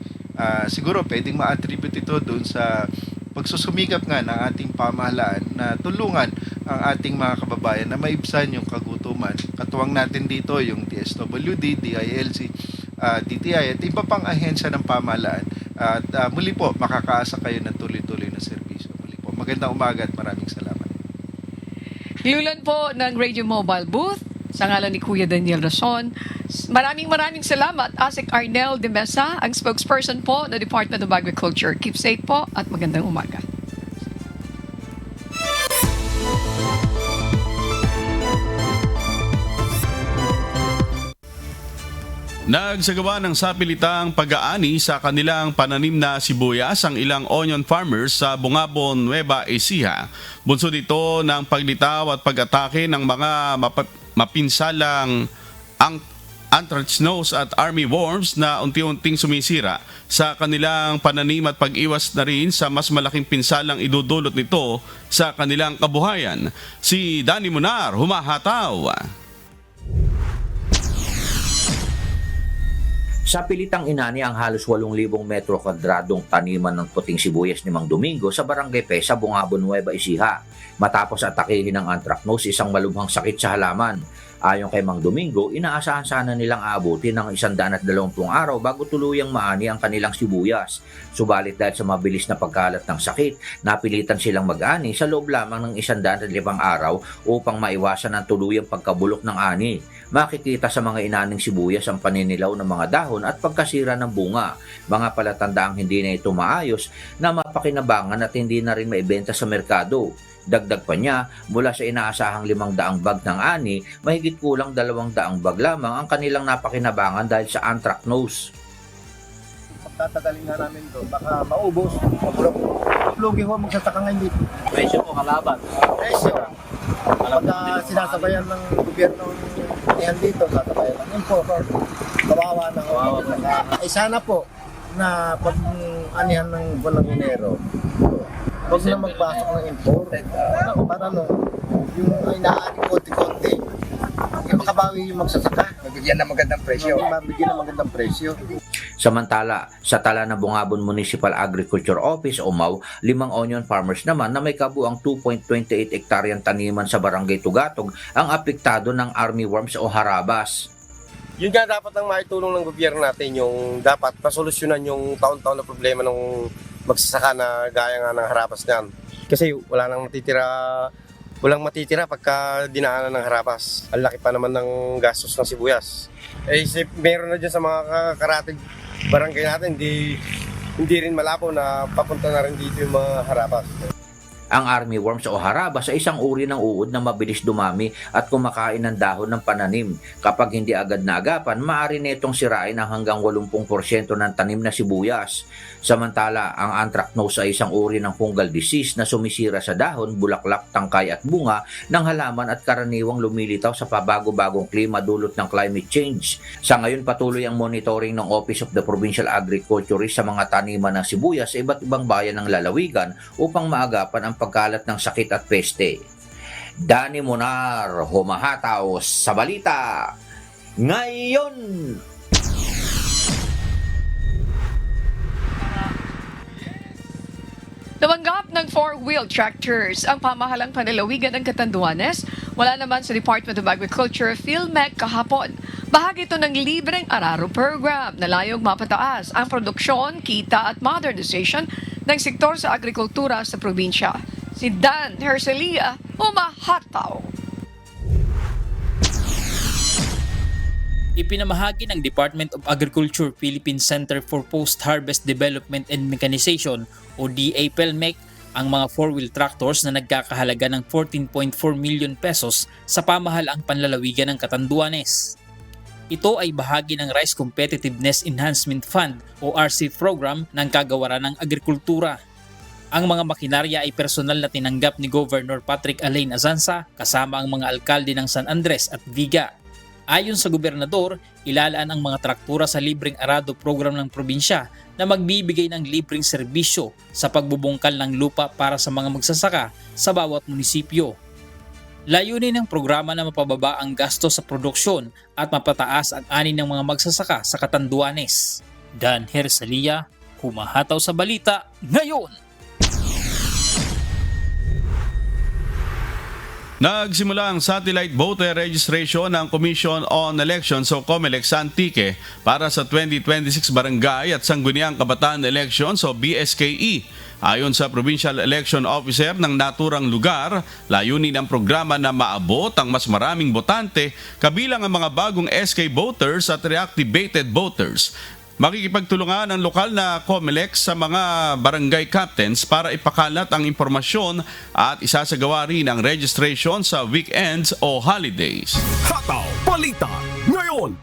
Siguro pwedeng ma-attribute ito doon sa pagsusumikap nga ng ating pamahalaan na tulungan ang ating mga kababayan na maibsan yung kagutuman. Katuwang natin dito yung DSWD, DILC, DTI at iba pang ahensya ng pamahalaan. At muli po, makakaasa kayo ng tuloy-tuloy na serbisyo. Muli po, magandang umaga at maraming salamat. Lulan po ng Radio Mobile Booth sa ngalan ni Kuya Daniel Rason. Maraming salamat, Asik Arnel de Mesa, ang spokesperson po ng Department of Agriculture. Keep safe po at magandang umaga. Nagsagawa ng sapilitang pag-aani sa kanilang pananim na sibuyas ang ilang onion farmers sa Bungabon, Nueva Ecija. Bunsod ito ng paglitaw at pag-atake ng mga mapinsalang anthracnose at army worms na unti-unting sumisira sa kanilang pananim at pag-iwas na rin sa mas malaking pinsalang idudulot nito sa kanilang kabuhayan. Si Danny Munar, humahataw. Sa pilitang inani ang halos 8,000 metro kwadradong taniman ng puting sibuyas ni Mang Domingo sa Barangay Pesa, Bungabon, Nueva Ecija. Matapos atakihin ng anthracnose, isang malubhang sakit sa halaman. Ayon kay Mang Domingo, inaasahan sana nilang aabutin ng 120 araw bago tuluyang maani ang kanilang sibuyas. Subalit dahil sa mabilis na pagkalat ng sakit, napilitan silang mag-ani sa loob lamang ng 105 araw upang maiwasan ang tuluyang pagkabulok ng ani. Makikita sa mga inaning sibuyas ang paninilaw ng mga dahon at pagkasira ng bunga. Mga palatandaang hindi na ito maayos na mapakinabangan at hindi na rin maibenta sa merkado. Dagdag pa niya, mula sa inaasahang 500 bag ng ani, mahigit kulang 200 bag lamang ang kanilang napakinabangan dahil sa anthracnose. Pagtatagalin nga namin doon, baka maubos, mabulok. Lugi ho, magsasaka ngayon dito. Presyo po, kalaban. Presyo. Pagka sinasabayan ng gobyerno yan dito, sasabayan ng importer, kawawa na ho. Ay sana po na pag anihan ng buwan ng Enero, huwag na magpasok ng import. Para yung inaani konti-konti, makabawi yung magsasaka. Mabigyan ng magandang presyo. Mabigyan ng magandang presyo. Samantala, sa tala ng Bungabon Municipal Agriculture Office o MAU, 5 onion farmers naman na may kabuang 2.28 hektaryang taniman sa Barangay Tugatog ang apektado ng army worms o harabas. Yun nga dapat ang maitulong ng gobyerno natin, yung dapat masolusyonan yung taon-taon na problema ng magsasaka na gaya nga ng harabas niyan. Kasi walang matitira pagka dinaanan ng harabas. Ang laki pa naman ng gastos ng sibuyas. Meron na dyan sa mga karatig barangay natin, hindi rin malabo na papunta na rin dito yung mga harabas. Ang army worms o harabas ay isang uri ng uod na mabilis dumami at kumakain ng dahon ng pananim. Kapag hindi agad naagapan, maaari nitong sirain ang hanggang 80% ng tanim na sibuyas. Samantala, ang anthracnose ay isang uri ng fungal disease na sumisira sa dahon, bulaklak, tangkay at bunga ng halaman at karaniwang lumilitaw sa pabago-bagong klima dulot ng climate change. Sa ngayon, patuloy ang monitoring ng Office of the Provincial Agriculturist sa mga taniman ng sibuyas sa iba't ibang bayan ng lalawigan upang maagapan ang pagkalat ng sakit at peste. Danny Munar, humahataw sa balita ngayon. Tumanggap ng 4-wheel tractors ang pamahalang panlalawigan ng Catanduanes. Wala naman sa Department of Agriculture PhilMec kahapon. Bahagi ito ng libreng araro program na layong mapataas ang produksyon, kita at modernization ng sektor sa agrikultura sa probinsya. Si Dan Hercelia, humahataw. Ipinamahagi ng Department of Agriculture Philippine Center for Post-Harvest Development and Mechanization o DA-PhilMec ang mga 4-wheel tractors na nagkakahalaga ng 14.4 million pesos sa pamahalaang panlalawigan ng Catanduanes. Ito ay bahagi ng Rice Competitiveness Enhancement Fund o RC program ng Kagawaran ng Agrikultura. Ang mga makinarya ay personal na tinanggap ni Governor Patrick Alain Azanza kasama ang mga alkalde ng San Andres at Viga. Ayon sa gobernador, ilalaan ang mga traktura sa libreng arado program ng probinsya na magbibigay ng libreng serbisyo sa pagbubungkal ng lupa para sa mga magsasaka sa bawat munisipyo. Layunin ng programa na mapababa ang gasto sa produksyon at mapataas ang ani ng mga magsasaka sa Catanduanes. Dan Hercelia, humahataw sa balita ngayon. Nagsimula ang satellite voter registration ng Commission on Elections o COMELEC sa Antique para sa 2026 Barangay at Sangguniang Kabataan Elections o BSKE. Ayon sa Provincial Election Officer ng naturang lugar, layunin ng programa na maabot ang mas maraming botante kabilang ang mga bagong SK voters at reactivated voters. Makikipagtulungan ang lokal na COMELEC sa mga barangay captains para ipakalat ang impormasyon at isasagawa rin ang registration sa weekends o holidays. Hataw Balita ngayon.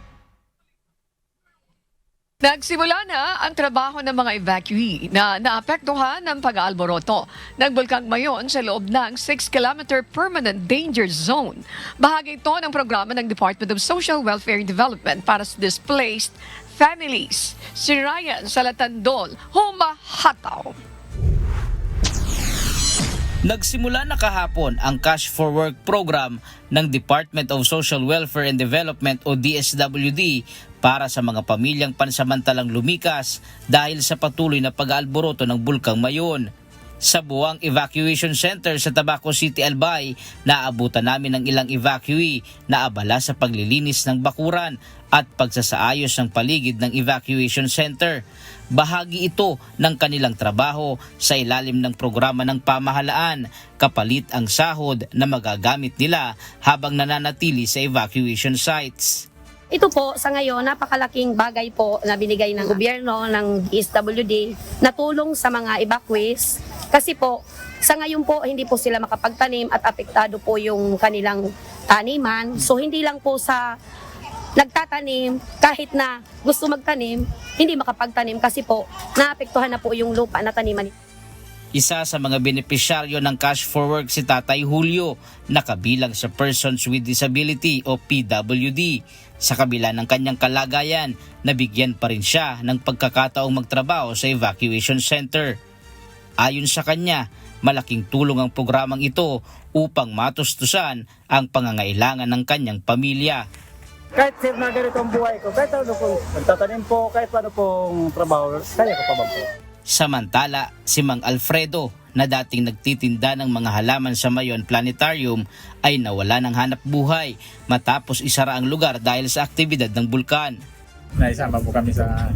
Nagsimula na ang trabaho ng mga evacuee na naapektuhan ng pag-aalboroto ng Bulkang Mayon sa loob ng 6-kilometer permanent danger zone. Bahagi ito ng programa ng Department of Social Welfare and Development para sa displaced families. Si Ryan Salatandol, humahataw. Nagsimula na kahapon ang Cash for Work program ng Department of Social Welfare and Development o DSWD para sa mga pamilyang pansamantalang lumikas dahil sa patuloy na pag-aalboroto ng Bulkang Mayon. Sa buwang evacuation center sa Tabaco City, Albay, naabutan namin ng ilang evacuee na abala sa paglilinis ng bakuran at pagsasaayos ng paligid ng evacuation center. Bahagi ito ng kanilang trabaho sa ilalim ng programa ng pamahalaan, kapalit ang sahod na magagamit nila habang nananatili sa evacuation sites. Ito po sa ngayon napakalaking bagay po na binigay ng gobyerno ng DSWD na tulong sa mga evacuees kasi po sa ngayon po hindi po sila makapagtanim at apektado po yung kanilang taniman. So hindi lang po sa nagtatanim, kahit na gusto magtanim, hindi makapagtanim kasi po naapektuhan na po yung lupa na taniman. Isa sa mga benepisyaryo ng Cash for Work si Tatay Julio na kabilang sa Persons with Disability o PWD. Sa kabila ng kanyang kalagayan, nabigyan pa rin siya ng pagkakataong magtrabaho sa evacuation center. Ayon sa kanya, malaking tulong ang programang ito upang matustusan ang pangangailangan ng kanyang pamilya. Kahit sir na ganito ang buhay ko, kahit ano po, magtatanim po, kahit paano pong trabaho, kaya ko pa ba po. Samantala, si Mang Alfredo na dating nagtitinda ng mga halaman sa Mayon Planetarium ay nawala ng hanap buhay matapos isara ang lugar dahil sa aktibidad ng bulkan. Naisama po kami sa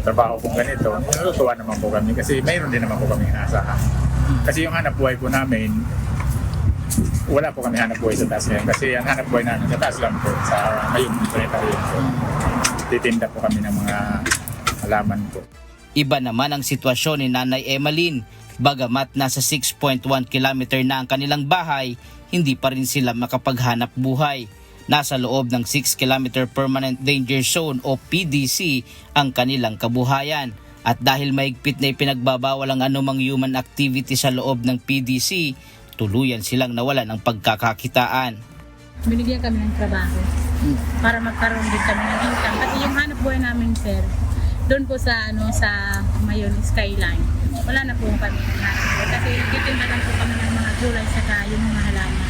trabaho pong ganito. Natutuwa naman po kami kasi mayroon din naman po kami inaasahan. Kasi yung hanap buhay po namin, wala po kami hanap buhay sa taas ngayon. Kasi ang hanap buhay namin sa taas lang po sa Mayon Planetarium po. Titinda po kami ng mga halaman po. Iba naman ang sitwasyon ni Nanay Emmeline. Bagamat nasa 6.1 kilometer na ang kanilang bahay, hindi pa rin sila makapaghanap buhay. Nasa loob ng 6-kilometer permanent danger zone o PDC ang kanilang kabuhayan. At dahil mahigpit na ipinagbabawal ang anumang human activity sa loob ng PDC, tuluyan silang nawalan ng pagkakakitaan. Binigyan kami ng trabaho para magkaroon din kami ng income. At yung hanap buhay namin, sir, doon po sa Mayon Skyline. Wala na po kami kasi titinda lang po kami ng mga gulay saka yung mga halaman.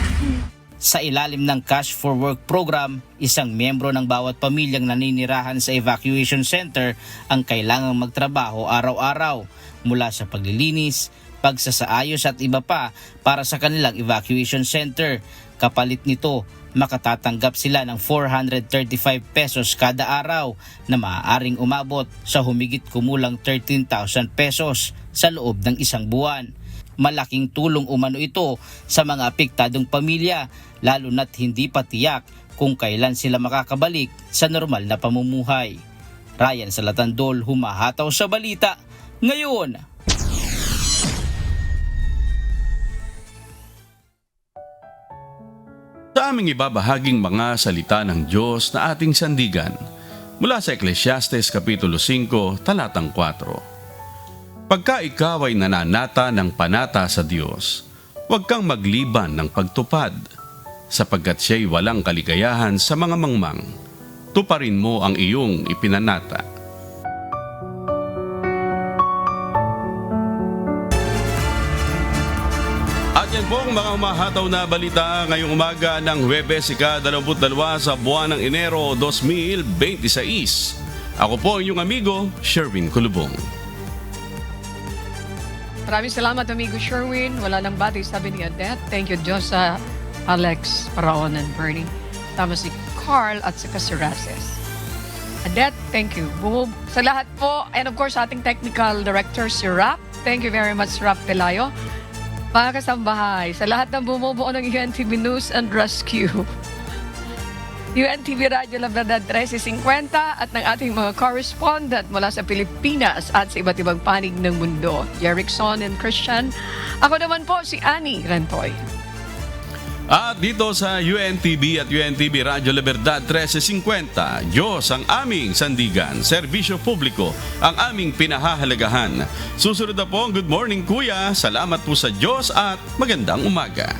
Sa ilalim ng Cash for Work program, isang miyembro ng bawat pamilyang naninirahan sa evacuation center ang kailangang magtrabaho araw-araw mula sa paglilinis, pagsasaayos at iba pa para sa kanilang evacuation center. Kapalit nito, makatatanggap sila ng 435 pesos kada araw na maaaring umabot sa humigit kumulang 13,000 pesos sa loob ng isang buwan. Malaking tulong umano ito sa mga apektadong pamilya, lalo na't hindi pa tiyak kung kailan sila makakabalik sa normal na pamumuhay. Ryan Salatandol, humahataw sa balita ngayon. Sa aming ibabahaging mga salita ng Diyos na ating sandigan mula sa Ecclesiastes Kapitulo 5, Talatang 4. Pagka ikaw ay nananata ng panata sa Diyos, huwag kang magliban ng pagtupad, sapagkat siya'y walang kaligayahan sa mga mangmang. Tuparin mo ang iyong ipinanata. At yan po ang mga humahataw na balita ngayong umaga ng Huwebes, ika-22 sa buwan ng Enero 2026. Ako po ang inyong amigo, Sherwin Kulubong. Maraming salamat, amigo Sherwin. Wala nang batay, sabi ni Adet. Thank you, Diyos, sa Alex, Paraon, and Bernie. Tama si Carl at saka si Races. Adet, thank you. Sa lahat po, and of course, ating technical director, si Rap. Thank you very much, Rap Pelayo. Mga kasambahay, sa lahat ng bumubuo ng UNTV News and Rescue, UNTV Radio Labrador 1350 at ng ating mga correspondent mula sa Pilipinas at sa iba't ibang panig ng mundo, Jerickson and Christian. Ako naman po si Annie Rentoy. At dito sa UNTV at UNTV Radio Libertad 1350, Diyos ang aming sandigan, serbisyo publiko ang aming pinahahalagahan. Susunod na po ang Good Morning Kuya. Salamat po sa Diyos at magandang umaga.